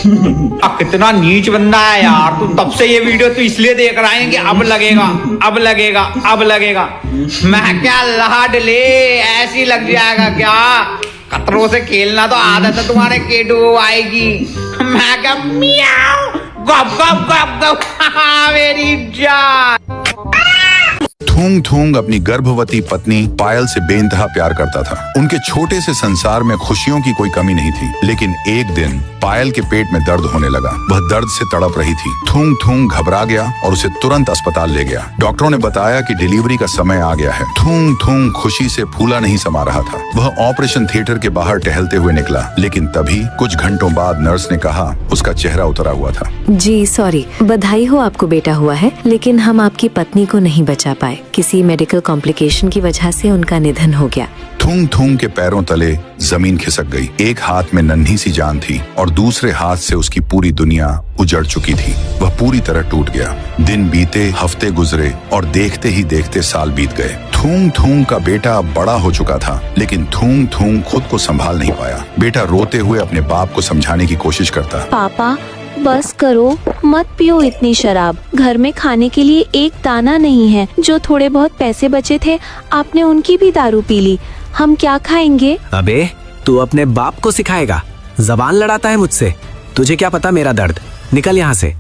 कितना नीच बंदा है यार तू। तब से ये वीडियो तू इसलिए देख रहा है कि अब लगेगा, अब लगेगा, अब लगेगा। मैं क्या लाड ले, ऐसी लग जाएगा क्या? खतरों से खेलना तो आदत है तुम्हारे केटू आएगी। मैं क्या मियाओ गप गप गप गप मेरी जान। थूंग थूंग अपनी गर्भवती पत्नी पायल से बेइंतहा प्यार करता था। उनके छोटे से संसार में खुशियों की कोई कमी नहीं थी। लेकिन एक दिन पायल के पेट में दर्द होने लगा। वह दर्द से तड़प रही थी। थूंग थूंग घबरा गया और उसे तुरंत अस्पताल ले गया। डॉक्टरों ने बताया कि डिलीवरी का समय आ गया है। थूंग थूंग खुशी से फूला नहीं समा रहा था। वह ऑपरेशन थिएटर के बाहर टहलते हुए निकला, लेकिन तभी कुछ घंटों बाद नर्स ने कहा उसका चेहरा उतरा हुआ था। जी सॉरी, बधाई हो आपको बेटा हुआ है, लेकिन हम आपकी पत्नी को नहीं बचा पाए। किसी मेडिकल कॉम्प्लिकेशन की वजह से उनका निधन हो गया। थूंग थूंग के पैरों तले जमीन खिसक गई। एक हाथ में नन्ही सी जान थी और दूसरे हाथ से उसकी पूरी दुनिया उजड़ चुकी थी। वह पूरी तरह टूट गया। दिन बीते, हफ्ते गुजरे और देखते ही देखते साल बीत गए। थूंग थूंग का बेटा अब बड़ा हो चुका था, लेकिन थूंग थूंग खुद को संभाल नहीं पाया। बेटा रोते हुए अपने बाप को समझाने की कोशिश करता। पापा बस करो, मत पियो इतनी शराब। घर में खाने के लिए एक दाना नहीं है। जो थोड़े बहुत पैसे बचे थे आपने उनकी भी दारू पी ली। हम क्या खाएंगे? अबे तू अपने बाप को सिखाएगा? जबान लड़ाता है मुझसे। तुझे क्या पता मेरा दर्द। निकल यहाँ से।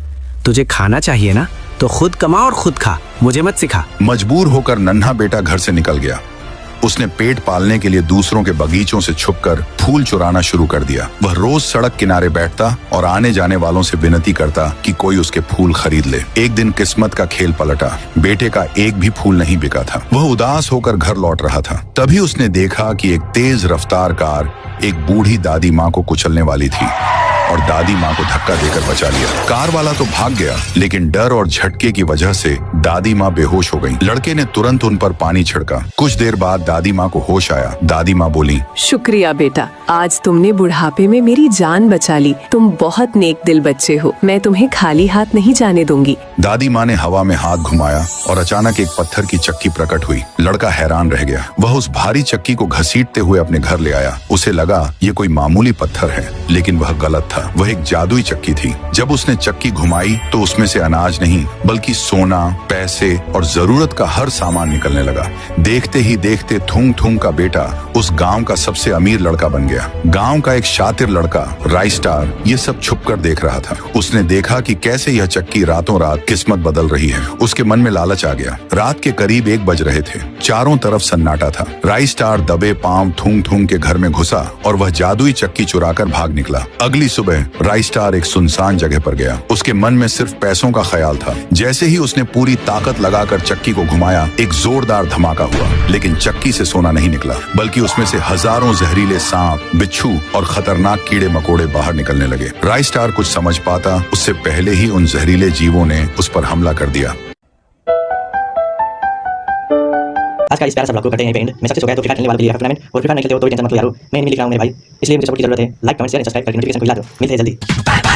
तुझे खाना चाहिए ना तो खुद कमा और खुद खा, मुझे मत सिखा। मजबूर होकर नन्हा बेटा घर से निकल गया। उसने पेट पालने के लिए दूसरों के बगीचों से छुपकर फूल चुराना शुरू कर दिया। वह रोज सड़क किनारे बैठता और आने जाने वालों से विनती करता कि कोई उसके फूल खरीद ले। एक दिन किस्मत का खेल पलटा। बेटे का एक भी फूल नहीं बिका था। वह उदास होकर घर लौट रहा था। तभी उसने देखा कि एक तेज रफ्तार कार एक बूढ़ी दादी माँ को कुचलने वाली थी और दादी माँ को धक्का देकर बचा लिया। कार वाला तो भाग गया, लेकिन डर और झटके की वजह से दादी माँ बेहोश हो गई। लड़के ने तुरंत उन पर पानी छिड़का। कुछ देर बाद दादी माँ को होश आया। दादी माँ बोली, शुक्रिया बेटा, आज तुमने बुढ़ापे में मेरी जान बचा ली। तुम बहुत नेक दिल बच्चे हो। मैं तुम्हें खाली हाथ नहीं जाने दूंगी। दादी माँ ने हवा में हाथ घुमाया और अचानक एक पत्थर की चक्की प्रकट हुई। लड़का हैरान रह गया। वह उस भारी चक्की को घसीटते हुए अपने घर ले आया। उसे लगा ये कोई मामूली पत्थर है, लेकिन वह गलत था। वह एक जादुई चक्की थी। जब उसने चक्की घुमाई तो उसमें से अनाज नहीं बल्कि सोना, पैसे और जरूरत का हर सामान निकलने लगा। देखते ही देखते थूंग थूंग का बेटा उस गांव का सबसे अमीर लड़का बन गया। गांव का एक शातिर लड़का राइस्टार ये सब छुपकर देख रहा था। उसने देखा कि कैसे यह चक्की रातों रात किस्मत बदल रही है। उसके मन में लालच आ गया। रात के करीब 1 बज रहे थे। चारों तरफ सन्नाटा था। राइस्टार दबे पांव थूंग थूंग के घर में घुसा और वह जादुई चक्की चुराकर भाग निकला। अगली सुबह राइस्टार एक सुनसान जगह पर गया। उसके मन में सिर्फ पैसों का ख्याल था। जैसे ही उसने पूरी ताकत लगाकर चक्की को घुमाया, एक जोरदार धमाका हुआ, लेकिन चक्की से सोना नहीं निकला, बल्कि उसमें से हजारों जहरीले सांप, बिच्छू और खतरनाक कीड़े मकोड़े बाहर निकलने लगे। राइस्टार कुछ समझ पाता उससे पहले ही उन जहरीले जीवों ने उस पर हमला कर दिया। आज का इस प्यारा सा ब्लॉग को करते हैं एंड। मैं सक्सेस हो गया तो फ्री फायर खेलने वाला वीडियो टूर्नामेंट और फ्री फायर नहीं खेलते हो तो टेंशन मत लो यारो, मैं नहीं लिख रहा हूं मेरे भाई। इसलिए मुझे सपोर्ट की जरूरत है। लाइक कमेंट शेयर सब्सक्राइब करके नोटिफिकेशन को हिला दो। मिलते हैं जल्दी। Bye bye.